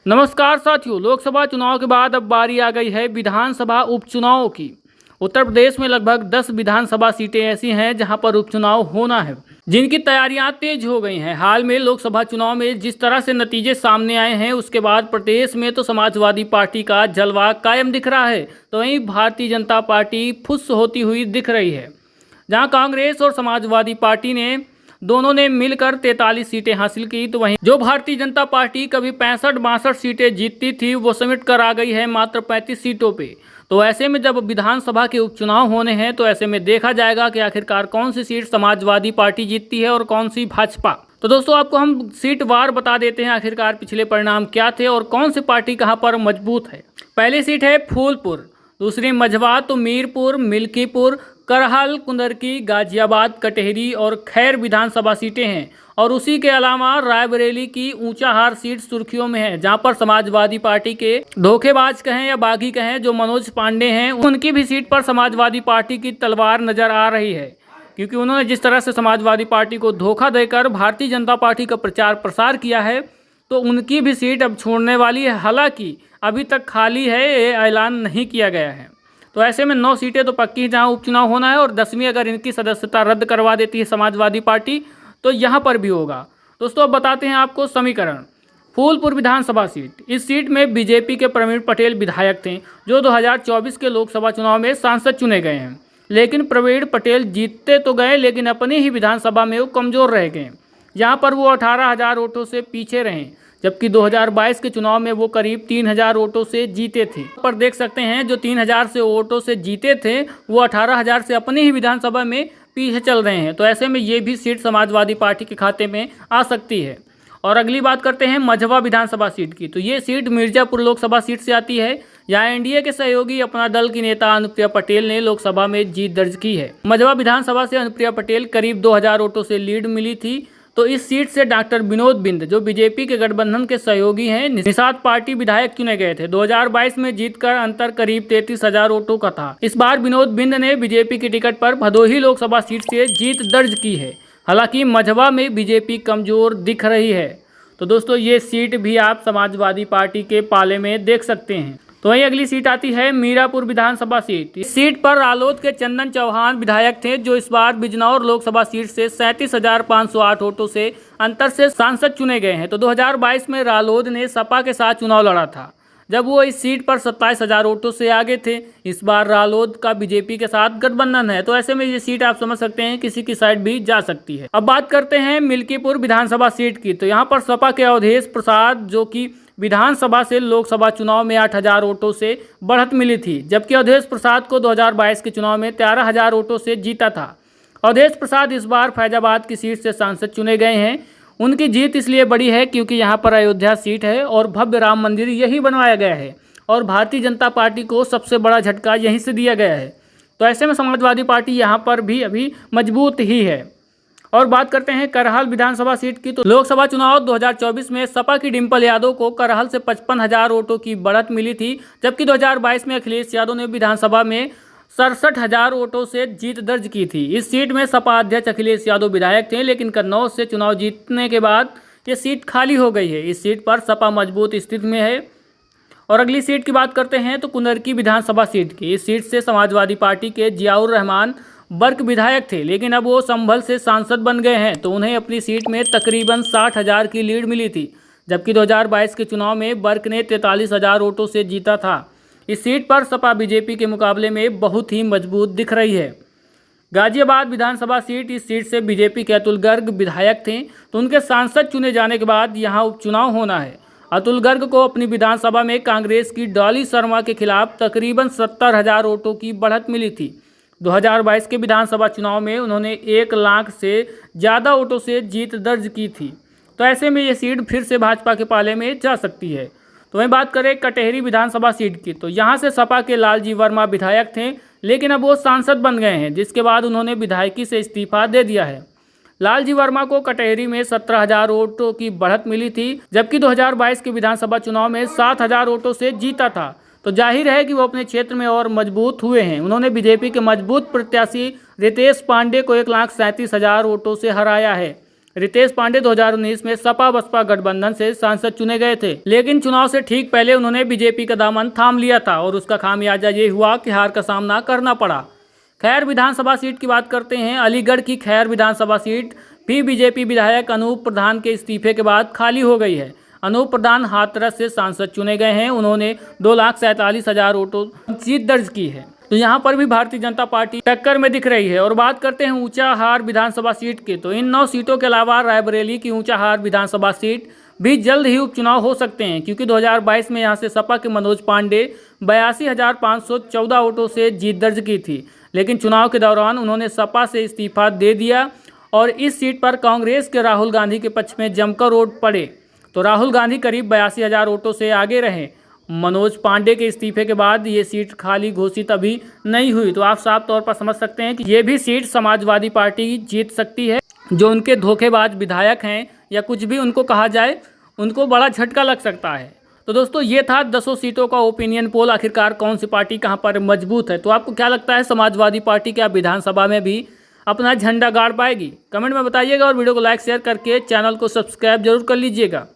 नमस्कार साथियों, लोकसभा चुनाव के बाद अब बारी आ गई है विधानसभा उपचुनाव की। उत्तर प्रदेश में लगभग 10 विधानसभा सीटें ऐसी हैं जहां पर उपचुनाव होना है, जिनकी तैयारियां तेज हो गई हैं। हाल में लोकसभा चुनाव में जिस तरह से नतीजे सामने आए हैं, उसके बाद प्रदेश में तो समाजवादी पार्टी का जलवा कायम दिख रहा है, तो वहीं भारतीय जनता पार्टी फुस होती हुई दिख रही है। जहां कांग्रेस और समाजवादी पार्टी ने दोनों ने मिलकर 43 सीटें हासिल की, तो वहीं जो भारतीय जनता पार्टी कभी 65-62 सीटें जीतती थी, वो समेट कर आ गई है मात्र 35 सीटों पे। तो ऐसे में जब विधानसभा के उपचुनाव होने हैं, तो ऐसे में देखा जाएगा कि आखिरकार कौन सी सीट समाजवादी पार्टी जीतती है और कौन सी भाजपा। तो दोस्तों, आपको हम सीट वार बता देते हैं आखिरकार पिछले परिणाम क्या थे और कौन सी पार्टी कहां पर मजबूत है। पहली सीट है फूलपुर, दूसरी मझवा, तो मीरपुर, मिल्कीपुर, करहल, कुंदरकी, गाजियाबाद, कटेहरी और खैर विधानसभा सीटें हैं। और उसी के अलावा रायबरेली की ऊंचाहार सीट सुर्खियों में है, जहां पर समाजवादी पार्टी के धोखेबाज कहें या बागी कहें, जो मनोज पांडे हैं, उनकी भी सीट पर समाजवादी पार्टी की तलवार नजर आ रही है। क्योंकि उन्होंने जिस तरह से समाजवादी पार्टी को धोखा देकर भारतीय जनता पार्टी का प्रचार प्रसार किया है, तो उनकी भी सीट अब छोड़ने वाली है। हालांकि अभी तक खाली है, ये ऐलान नहीं किया गया है। तो ऐसे में 9 सीटें तो पक्की हैं जहां उपचुनाव होना है, और 10वीं अगर इनकी सदस्यता रद्द करवा देती है समाजवादी पार्टी, तो यहां पर भी होगा। दोस्तों, अब बताते हैं आपको समीकरण। फूलपुर विधानसभा सीट, इस सीट में बीजेपी के प्रवीण पटेल विधायक थे, जो 2024 के लोकसभा चुनाव में सांसद चुने गए हैं। लेकिन प्रवीण पटेल जीतते तो गए, लेकिन अपनी ही विधानसभा में वो कमज़ोर रह गए। यहाँ पर वो 18,000 वोटों से पीछे रहे, जबकि 2022 के चुनाव में वो करीब 3,000 वोटों से जीते थे। पर देख सकते हैं, जो 3,000 से वोटों से जीते थे, वो 18,000 से अपनी ही विधानसभा में पीछे चल रहे हैं। तो ऐसे में ये भी सीट समाजवादी पार्टी के खाते में आ सकती है। और अगली बात करते हैं मझवा विधानसभा सीट की। तो ये सीट मिर्जापुर लोकसभा सीट से आती है। यहाँ एनडीए के सहयोगी अपना दल की नेता अनुप्रिया पटेल ने लोकसभा में जीत दर्ज की है। मझवा विधानसभा से अनुप्रिया पटेल करीब 2,000 वोटों से लीड मिली थी। तो इस सीट से डॉक्टर विनोद बिंद, जो बीजेपी के गठबंधन के सहयोगी हैं, निषाद पार्टी विधायक चुने गए थे। 2022 में जीतकर अंतर करीब 33,000 वोटों का था। इस बार विनोद बिंद ने बीजेपी की टिकट पर भदोही लोकसभा सीट से जीत दर्ज की है। हालांकि मझवा में बीजेपी कमजोर दिख रही है। तो दोस्तों, ये सीट भी आप समाजवादी पार्टी के पाले में देख सकते हैं। तो वहीं अगली सीट आती है मीरापुर विधानसभा सीट। इस सीट पर रालोद के चंदन चौहान विधायक थे, जो इस बार बिजनौर लोकसभा सीट से 37,508 वोटों से अंतर से सांसद चुने गए हैं। तो 2022 में रालोद ने सपा के साथ चुनाव लड़ा था, जब वो इस सीट पर 27,000 वोटों से आगे थे। इस बार रालोद का बीजेपी के साथ गठबंधन है, तो ऐसे में ये सीट आप समझ सकते हैं किसी की साइड भी जा सकती है। अब बात करते हैं मिल्कीपुर विधानसभा सीट की। तो यहाँ पर सपा के अवधेश प्रसाद, जो कि विधानसभा से लोकसभा चुनाव में 8,000 वोटों से बढ़त मिली थी, जबकि अवधेश प्रसाद को 2022 के चुनाव में 13,000 वोटों से जीता था। अवधेश प्रसाद इस बार फैजाबाद की सीट से सांसद चुने गए हैं। उनकी जीत इसलिए बड़ी है क्योंकि यहाँ पर अयोध्या सीट है और भव्य राम मंदिर यही बनवाया गया है, और भारतीय जनता पार्टी को सबसे बड़ा झटका यहीं से दिया गया है। तो ऐसे में समाजवादी पार्टी यहाँ पर भी अभी मजबूत ही है। और बात करते हैं करहल विधानसभा सीट की। तो लोकसभा चुनाव 2024 में सपा की डिंपल यादव को करहल से 55,000 वोटों की बढ़त मिली थी, जबकि 2022 में अखिलेश यादव ने विधानसभा में 67,000 वोटों से जीत दर्ज की थी। इस सीट में सपा अध्यक्ष अखिलेश यादव विधायक थे, लेकिन कन्नौज से चुनाव जीतने के बाद ये सीट खाली हो गई है। इस सीट पर सपा मजबूत स्थिति में है। और अगली सीट की बात करते हैं तो कुंदरकी विधानसभा सीट की। इस सीट से समाजवादी पार्टी के जियाउर रहमान बर्क विधायक थे, लेकिन अब वो संभल से सांसद बन गए हैं, तो उन्हें अपनी सीट में तकरीबन 60,000 की लीड मिली थी, जबकि 2022 के चुनाव में बर्क ने 43,000 वोटों से जीता था। इस सीट पर सपा बीजेपी के मुकाबले में बहुत ही मजबूत दिख रही है। गाजियाबाद विधानसभा सीट, इस सीट से बीजेपी के अतुल गर्ग विधायक थे, तो उनके सांसद चुने जाने के बाद यहाँ उपचुनाव होना है। अतुल गर्ग को अपनी विधानसभा में कांग्रेस की डॉली शर्मा के खिलाफ तकरीबन 70,000 वोटों की बढ़त मिली थी। 2022 के विधानसभा चुनाव में उन्होंने 1 लाख से ज़्यादा वोटों से जीत दर्ज की थी। तो ऐसे में ये सीट फिर से भाजपा के पाले में जा सकती है। तो वहीं बात करें कटेहरी विधानसभा सीट की। तो यहाँ से सपा के लालजी वर्मा विधायक थे, लेकिन अब वो सांसद बन गए हैं, जिसके बाद उन्होंने विधायकी से इस्तीफा दे दिया है। लालजी वर्मा को कटेहरी में 17,000 वोटों की बढ़त मिली थी, जबकि 2022 के विधानसभा चुनाव में 7,000 वोटों से जीता था। तो जाहिर है कि वो अपने क्षेत्र में और मजबूत हुए हैं। उन्होंने बीजेपी के मजबूत प्रत्याशी रितेश पांडे को 1,37,000 वोटों से हराया है। रितेश पांडे 2019 में सपा बसपा गठबंधन से सांसद चुने गए थे, लेकिन चुनाव से ठीक पहले उन्होंने बीजेपी का दामन थाम लिया था और उसका खामियाजा ये हुआ कि हार का सामना करना पड़ा। खैर विधानसभा सीट की बात करते हैं। अलीगढ़ की खैर विधानसभा सीट भी बीजेपी विधायक अनूप प्रधान के इस्तीफे के बाद खाली हो गई है। अनूप प्रधान हाथरस से सांसद चुने गए हैं। उन्होंने 2,47,000 वोटों जीत दर्ज की है। तो यहाँ पर भी भारतीय जनता पार्टी टक्कर में दिख रही है। और बात करते हैं ऊंचाहार विधानसभा सीट की, तो इन 9 सीटों के अलावा रायबरेली की ऊंचाहार विधानसभा सीट भी जल्द ही उपचुनाव हो सकते हैं, क्योंकि 2022 में यहाँ से सपा के मनोज पांडे 82,514 वोटों से जीत दर्ज की थी, लेकिन चुनाव के दौरान उन्होंने सपा से इस्तीफा दे दिया और इस सीट पर कांग्रेस के राहुल गांधी के पक्ष में जमकर वोट पड़े। तो राहुल गांधी करीब 82,000 वोटों से आगे रहे। मनोज पांडे के इस्तीफे के बाद ये सीट खाली घोषित अभी नहीं हुई। तो आप साफ तौर पर समझ सकते हैं कि ये भी सीट समाजवादी पार्टी जीत सकती है। जो उनके धोखेबाज विधायक हैं या कुछ भी उनको कहा जाए, उनको बड़ा झटका लग सकता है। तो दोस्तों ये था 10 सीटों का ओपिनियन पोल। आखिरकार कौन सी पार्टी कहां पर मजबूत है? तो आपको क्या लगता है, समाजवादी पार्टी क्या विधानसभा में भी अपना झंडा गाड़ पाएगी? कमेंट में बताइएगा और वीडियो को लाइक शेयर करके चैनल को सब्सक्राइब जरूर कर लीजिएगा।